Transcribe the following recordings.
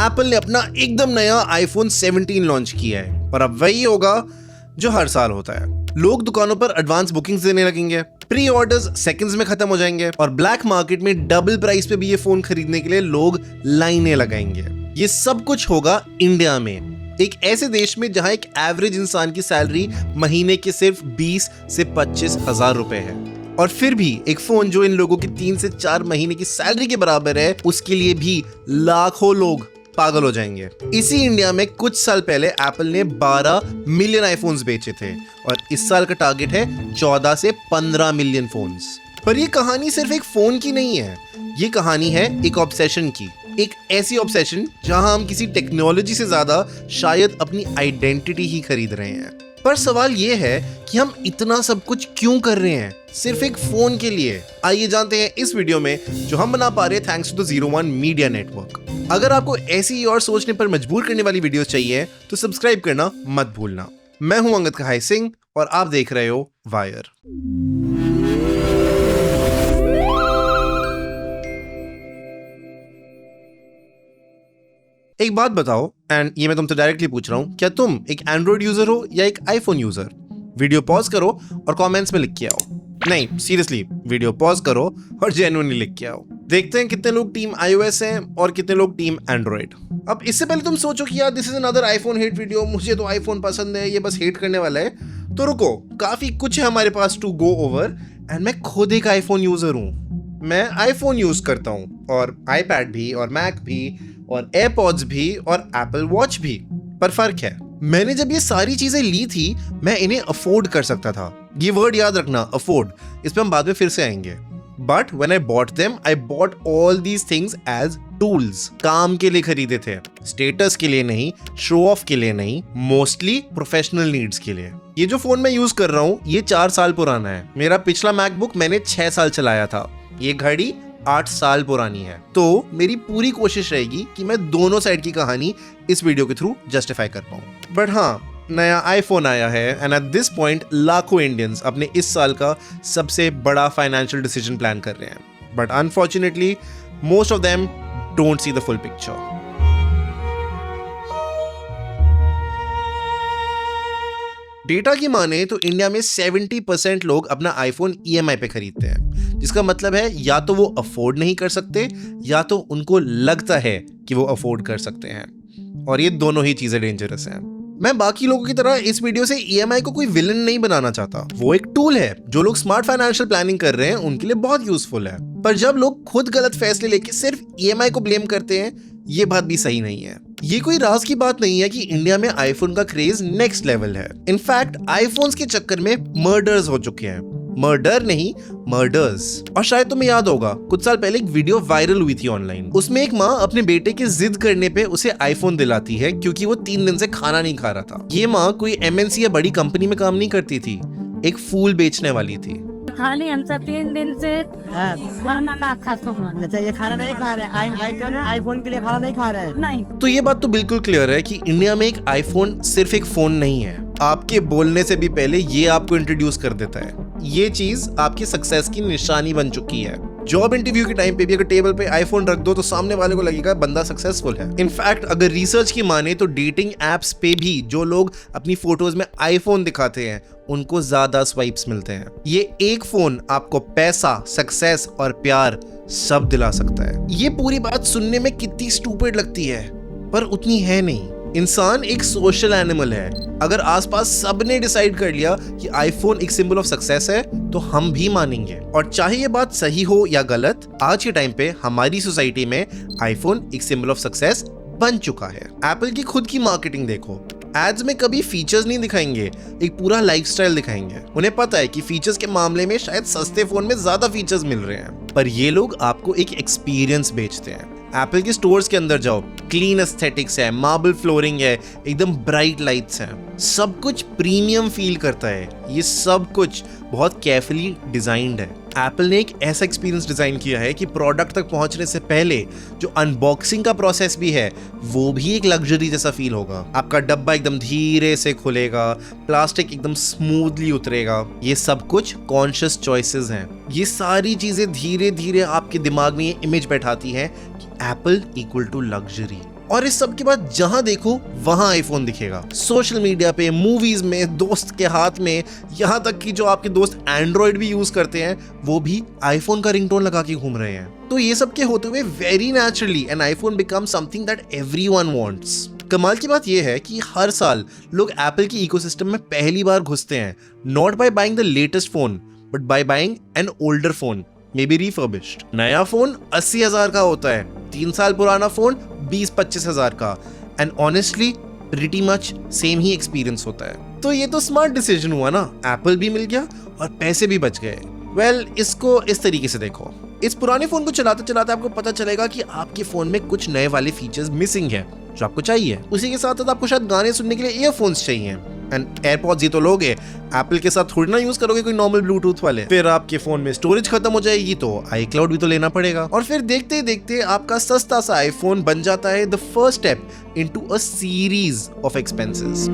Apple ने अपना एकदम नया आईफोन 17 लॉन्च किया है और अब वही होगा जो हर साल होता है। लोग दुकानों पर एडवांस बुकिंग्स देने लगेंगे, प्री ऑर्डर्स सेकंड्स में खत्म हो जाएंगे और ब्लैक मार्केट में डबल प्राइस पे भी ये फोन खरीदने के लिए लोग लाइनें लगाएंगे। ये सब कुछ होगा इंडिया में, एक ऐसे देश में जहां एक एवरेज इंसान की सैलरी महीने के सिर्फ 20 से 25 हजार रुपए है और फिर भी एक फोन जो इन लोगों की 3 से 4 महीने की सैलरी के बराबर है, उसके लिए भी लाखों लोग पागल हो जाएंगे। इसी इंडिया में कुछ साल पहले एप्पल ने 12 मिलियन आईफोन्स बेचे थे और इस साल का टारगेट है 14 से 15 मिलियन फोन्स। पर ये कहानी सिर्फ एक फोन की नहीं है, ये कहानी है एक ऑब्सेशन की, एक ऐसी ऑब्सेशन जहां हम किसी टेक्नोलॉजी से ज्यादा शायद अपनी आइडेंटिटी ही खरीद रहे हैं। पर सवाल ये है कि हम इतना सब कुछ क्यों कर रहे हैं सिर्फ एक फोन के लिए? आइए जानते हैं इस वीडियो में, जो हम बना पा रहे हैं thanks to the 01 media network. अगर आपको ऐसी ही और सोचने पर मजबूर करने वाली वीडियोस चाहिए तो सब्सक्राइब करना मत भूलना। मैं हूं अंगद कहाई सिंह और आप देख रहे हो वायर। एक बात बताओ, एंड ये मैं तुमसे डायरेक्टली पूछ रहा हूं, क्या तुम एक एंड्रॉइड यूजर हो या एक आईफोन यूजर? वीडियो पॉज करो और कमेंट्स में लिख के आओ। नहीं, सीरियसली, वीडियो पॉज करो और जेन्युइनली लिख के आओ। देखते हैं कितने लोग टीम iOS हैं और कितने लोग टीम एंड्रॉइड। अब इससे पहले तुम सोचो कि यार this is another iPhone hate video, मुझे तो आईफोन पसंद है, ये बस हेट करने वाला है, तो रुको, काफी कुछ है हमारे पास टू गो ओवर। एंड मैं खुद एक आईफोन यूजर हूँ, मैं आईफोन यूज करता हूँ और आईपैड भी और मैक भी और एयरपॉड्स भी और एप्पल वॉच भी। पर फर्क है, मैंने जब ये सारी चीजें ली थी मैं इन्हें अफोर्ड कर सकता था। ये वर्ड याद रखना, अफोर्ड, इस पे हम बाद में फिर से आएंगे। But when I bought them, I bought all these things as tools. काम के लिए खरीदे थे, स्टेटस के लिए नहीं, शो ऑफ के लिए नहीं, मोस्टली प्रोफेशनल नीड्स के लिए। ये जो फोन मैं यूज कर रहा हूँ ये 4 साल पुराना है। मेरा पिछला मैकबुक मैंने 6 साल चलाया था। ये घड़ी 8 साल पुरानी है। तो मेरी पूरी कोशिश रहेगी कि मैं दोनों साइड की कहानी इस वीडियो के थ्रू जस्टिफाई कर पाऊं। बट हाँ, नया आईफोन आया है एंड एट दिस पॉइंट लाखों इंडियंस अपने इस साल का सबसे बड़ा फाइनेंशियल डिसीजन प्लान कर रहे हैं। But unfortunately most of them don't see the full picture. Data की माने तो इंडिया में 70% लोग अपना आईफोन EMI पे खरीदते हैं, जिसका मतलब है या तो वो अफोर्ड नहीं कर सकते या तो उनको लगता है कि वो अफोर्ड कर सकते हैं, और ये दोनों ही चीजें डेंजरस हैं। मैं बाकी लोगों की तरह इस वीडियो से EMI को कोई विलन नहीं बनाना चाहता। वो एक टूल है, जो लोग स्मार्ट फाइनेंशियल प्लानिंग कर रहे हैं उनके लिए बहुत यूजफुल है। पर जब लोग खुद गलत फैसले लेके सिर्फ EMI को ब्लेम करते हैं, ये बात भी सही नहीं है। ये कोई राज की बात नहीं है कि इंडिया में आईफोन का क्रेज नेक्स्ट लेवल है। इनफैक्ट आईफोन्स के चक्कर में मर्डर्स हो चुके हैं, मर्डर नहीं मर्डर्स। और शायद तुम्हें याद होगा, कुछ साल पहले एक वीडियो वायरल हुई थी ऑनलाइन। उसमें एक माँ अपने बेटे के जिद करने पे उसे आईफोन दिलाती है क्योंकि वो 3 दिन से खाना नहीं खा रहा था। ये माँ कोई MNC या बड़ी कंपनी में काम नहीं करती थी, एक फूल बेचने वाली थी। खाली हमसे 3 दिन से खाना ना खा सकते, ये खाना नहीं खा रहे, आईफोन के लिए खाना नहीं खा रहे नहीं। तो ये बात तो बिल्कुल क्लियर है कि इंडिया में एक आईफोन सिर्फ एक फोन नहीं है। आपके बोलने से भी पहले ये आपको इंट्रोड्यूस कर देता है। ये चीज आपकी सक्सेस की निशानी बन चुकी है। जॉब इंटरव्यू के टाइम पे भी अगर टेबल पे आईफोन रख दो तो सामने वाले को लगेगा बंदा सक्सेसफुल है। इनफैक्ट अगर रिसर्च की माने तो डेटिंग एप्स पे भी जो लोग अपनी फोटोज में आईफोन दिखाते हैं उनको ज्यादा स्वाइप्स मिलते हैं। ये एक फोन आपको पैसा, सक्सेस और प्यार सब दिला सकता है। ये पूरी बात सुनने में कितनी स्टूपिड लगती है, पर उतनी है नहीं। इंसान एक सोशल एनिमल है। अगर आसपास सबने डिसाइड कर लिया कि आईफोन एक सिंबल ऑफ सक्सेस है तो हम भी मानेंगे। और चाहे ये बात सही हो या गलत, आज के टाइम पे हमारी सोसाइटी में आईफोन एक सिंबल ऑफ सक्सेस बन चुका है। एप्पल की खुद की मार्केटिंग देखो, एड्स में कभी फीचर्स नहीं दिखाएंगे, एक पूरा लाइफस्टाइल दिखाएंगे। उन्हें पता है कि फीचर्स के मामले में शायद सस्ते फोन में ज्यादा फीचर्स मिल रहे हैं, पर ये लोग आपको एक एक्सपीरियंस बेचते हैं। एप्पल के स्टोर्स के अंदर जाओ, क्लीन एस्थेटिक्स है, मार्बल फ्लोरिंग है, एकदम ब्राइट लाइट्स हैं, सब कुछ प्रीमियम फील करता है। ये सब कुछ बहुत केयरफुली डिजाइंड है। एप्पल ने एक ऐसा एक्सपीरियंस डिजाइन किया है कि प्रोडक्ट तक पहुंचने से पहले जो अनबॉक्सिंग का प्रोसेस भी है वो भी एक लग्जरी जैसा फील होगा। आपका डब्बा एकदम धीरे से खुलेगा, प्लास्टिक एकदम स्मूथली उतरेगा। ये सब कुछ कॉन्शियस चॉइसेस हैं। ये सारी चीजें धीरे धीरे आपके दिमाग में ये इमेज बैठाती हैं कि एप्पल इक्वल टू लग्जरी। और इस सब के बाद जहां देखो वहां आईफोन दिखेगा, सोशल मीडिया पे, मूवीज में, दोस्त के हाथ में, यहां तक कि जो आपके दोस्त एंड्रॉइड भी यूज करते हैं वो भी आईफोन का रिंगटोन लगा के घूम रहे हैं। तो ये सब के होते हुए very naturally an iPhone become something that everyone wants. कमाल की बात यह है कि हर साल लोग एप्पल की इकोसिस्टम में पहली बार घुसते हैं, not by buying the latest phone but by buying an older phone, may be refurbished. नया फोन 80,000 का होता है, 3 साल पुराना फोन 20-25 हजार का, and honestly pretty much same he experience होता है। तो ये तो स्मार्ट डिसीजन हुआ ना, एप्पल भी मिल गया और पैसे भी बच गए। वेल, इसको इस तरीके से देखो, इस पुराने फोन को चलाते चलाते आपको पता चलेगा कि आपके फोन में कुछ नए वाले फीचर्स मिसिंग है जो आपको चाहिए। उसी के साथ साथ आपको शायद गाने सुनने के लिए ईयरफोन्स चाहिए, एंड एयरपॉड्स ये तो लोगे, एप्पल के साथ थोड़ी ना यूज करोगे कोई नॉर्मल ब्लूटूथ वाले। फिर आपके फोन में स्टोरेज खत्म हो जाएगी तो iCloud भी तो लेना पड़ेगा, और फिर देखते ही देखते आपका सस्ता सा आईफोन बन जाता है the first step into a series of expenses.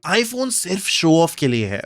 IPhone सिर्फ शो ऑफ के लिए है,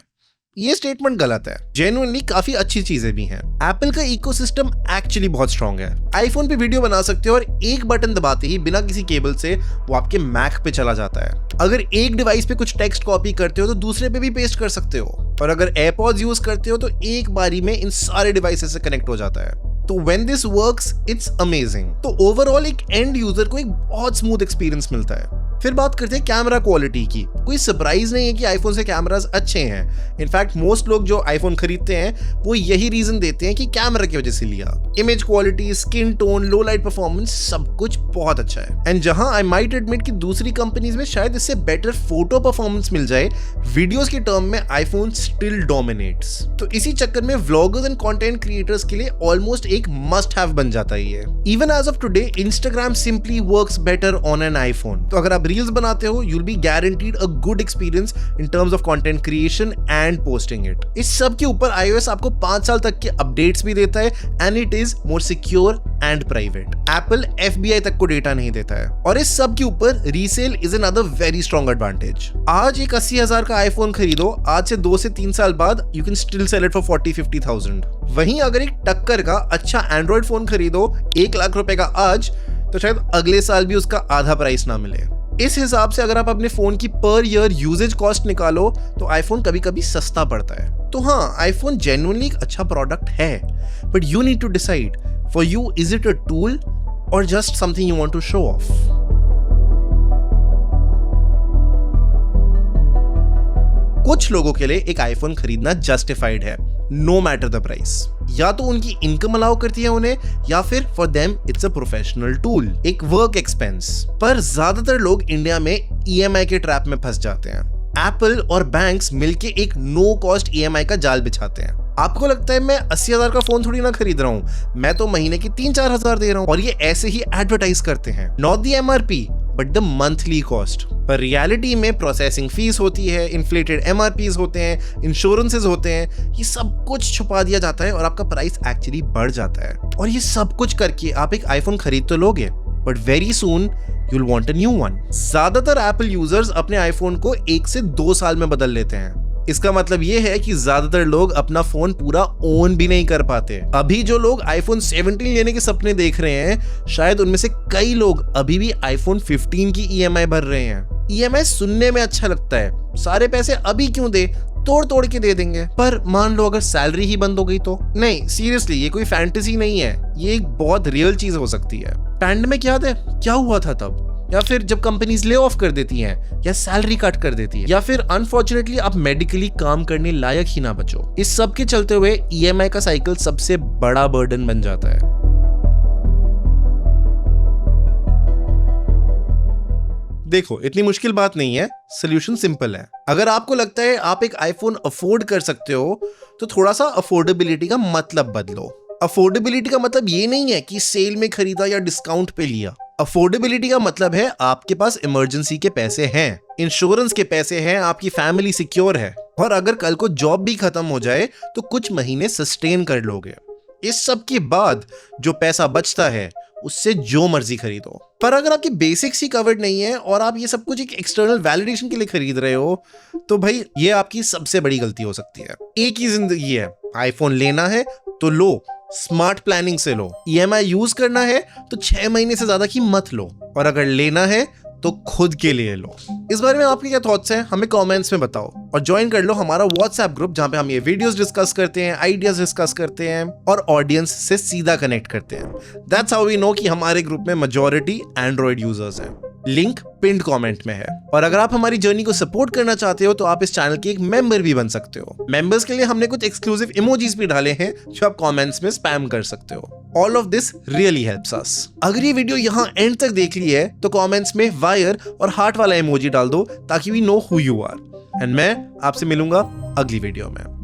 ये स्टेटमेंट गलत है। जेन्युइनली काफी अच्छी चीजें भी हैं। एप्पल का इकोसिस्टम एक्चुअली बहुत स्ट्रांग है। आईफोन पे वीडियो बना सकते हो और एक बटन दबाते ही बिना किसी केबल से वो आपके मैक पे चला जाता है। अगर एक डिवाइस पे कुछ टेक्स्ट कॉपी करते हो तो दूसरे पे भी पेस्ट कर सकते हो, और अगर एयरपॉड्स यूज करते हो तो एक बारी में इन सारे डिवाइसेस से कनेक्ट हो जाता है। तो when this works it's amazing. तो ओवरऑल एक एंड यूजर को एक बहुत स्मूथ एक्सपीरियंस मिलता है। फिर बात करते हैं कैमरा क्वालिटी की। कोई सरप्राइज नहीं है कि आईफोन से कैमरास अच्छे हैं। इनफैक्ट मोस्ट लोग जो आईफोन खरीदते हैं वो यही रीजन देते हैं कि कैमरा की वजह से लिया। इमेज क्वालिटी, स्किन टोन, लो लाइट परफॉर्मेंस सब कुछ बहुत अच्छा है। एंड जहां आई माइट एडमिट कि दूसरी कंपनीज में शायद इससे बेटर फोटो परफॉर्मेंस मिल जाए, वीडियोस के टर्म में आईफोन स्टिल डोमिनेट्स। तो इसी चक्कर में व्लॉगर्स एंड कंटेंट क्रिएटर्स के लिए ऑलमोस्ट एक मस्ट हैव बन जाता है ये। Even as of today Instagram simply works better on an iPhone. तो अगर आप रील्स बनाते हो, you'll be guaranteed a good experience in terms of content creation and posting it. इस सब के ऊपर iOS आपको 5 साल तक के अपडेट्स भी देता है, and it is more secure and private. Apple FBI तक को डेटा नहीं देता है, और इस सब के ऊपर resale is another very strong advantage. आज एक 80,000 का आईफोन खरीदो, आज से 2 से 3 साल बाद you can still sell it for 40-50,000. वहीं अगर एक टक्कर का अच्छा एंड्रॉइड फोन खरीदो 1 लाख रुपए का आज, तो शायद अगले साल भी उसका आधा प्राइस ना मिले। इस हिसाब से अगर आप अपने फोन की पर ईयर यूजेज कॉस्ट निकालो तो आईफोन कभी कभी सस्ता पड़ता है। तो हाँ, आईफोन जेन्युइनली एक अच्छा प्रोडक्ट है, but you need to decide for you is it a tool or just something you want to show off. कुछ लोगों के लिए एक आईफोन खरीदना जस्टिफाइड है, नो मैटर द प्राइस। या तो उनकी इनकम अलाउ करती है उन्हें, या फिर for them it's a professional tool, एक वर्क एक्सपेंस। पर ज्यादातर लोग इंडिया में ईएमआई के ट्रैप में फंस जाते हैं। एप्पल और बैंक्स मिलके एक नो कॉस्ट ईएमआई का जाल बिछाते हैं। आपको लगता है मैं 80,000 का फोन थोड़ी ना खरीद रहा हूँ, मैं तो महीने की 3-4 हजार दे रहा हूँ, और ये ऐसे ही एडवर्टाइज करते हैं, not the MRP but the monthly cost. पर रियलिटी में प्रोसेसिंग फीस होती है, इन्फ्लेटेड एमआरपीज होते हैं, इंश्योरेंसेस होते हैं, ये सब कुछ छुपा दिया जाता है और आपका प्राइस एक्चुअली बढ़ जाता है। और ये सब कुछ करके आप एक आईफोन खरीद तो लोगे, but very soon you'll want a new one. ज्यादातर एप्पल यूजर्स अपने आईफोन को 1 से 2 साल में बदल लेते हैं। इसका मतलब ये है कि ज्यादातर लोग अपना फोन पूरा ओन भी नहीं कर पाते। अभी जो लोग आईफोन 17 लेने के सपने देख रहे हैं, शायद उनमें से कई लोग अभी भी आईफोन 15 की ईएमआई भर रहे हैं। ईएमआई सुनने में अच्छा लगता है, सारे पैसे अभी क्यों दे, तोड़ तोड़ के दे देंगे। पर मान लो अगर सैलरी ही बंद हो गई तो? नहीं, सीरियसली ये कोई फैंटेसी नहीं है, ये एक बहुत रियल चीज हो सकती है। पैंडेमिक याद है क्या हुआ था तब? या फिर जब कंपनीज ले ऑफ कर देती हैं, या सैलरी कट कर देती है, या फिर अनफॉर्चुनेटली आप मेडिकली काम करने लायक ही ना बचो। इस सब के चलते हुए ईएमआई का साइकिल सबसे बड़ा बर्डन बन जाता है। देखो, इतनी मुश्किल बात नहीं है, सोल्यूशन सिंपल है। अगर आपको लगता है आप एक आईफोन अफोर्ड कर सकते हो, तो थोड़ा सा अफोर्डेबिलिटी का मतलब बदलो। अफोर्डेबिलिटी का मतलब ये नहीं है कि सेल में खरीदा या डिस्काउंट पे लिया। अफोर्डेबिलिटी का मतलब है आपके पास इमरजेंसी के पैसे हैं, इंश्योरेंस के पैसे हैं, आपकी फैमिली सिक्योर है, और अगर कल को जॉब भी खत्म हो जाए तो कुछ महीने सस्टेन कर लोगे। इस सब के बाद जो पैसा बचता है उससे जो मर्जी खरीदो। पर अगर आपकी बेसिक्स ही कवर्ड नहीं है और आप ये सब कुछ एक एक्सटर्नल वैलिडेशन के लिए खरीद रहे हो, तो भाई ये आपकी सबसे बड़ी गलती हो सकती है। एक ही जिंदगी है, आईफोन लेना है तो लो, स्मार्ट प्लानिंग से लो। EMI यूज करना है तो 6 महीने से ज्यादा की मत लो, और अगर लेना है तो खुद के लिए लो। इस बारे में आपके क्या थॉट्स हैं हमें कमेंट्स में बताओ, और ज्वाइन कर लो हमारा व्हाट्सएप ग्रुप जहां पे हम ये वीडियोस डिस्कस करते हैं, आइडियाज डिस्कस करते हैं और ऑडियंस से सीधा कनेक्ट करते हैं। दैट्स हाउ वी नो कि हमारे ग्रुप में मेजॉरिटी एंड्रॉइड यूजर्स हैं। लिंक पिंड कमेंट में है। और अगर आप हमारी जर्नी को सपोर्ट करना चाहते हो तो आप इस चैनल के एक मेंबर भी बन सकते हो। मेंबर्स के लिए हमने कुछ एक्सक्लूसिव इमोजीज भी डाले हैं जो आप कमेंट्स में स्पैम कर सकते हो। All of this really helps us. अगर ये वीडियो यहाँ एंड तक देख ली है तो कमेंट्स में वायर और हार्ट वाला इमोजी डाल दो ताकि we know who you are. And मैं आपसे मिलूंगा अगली वीडियो में।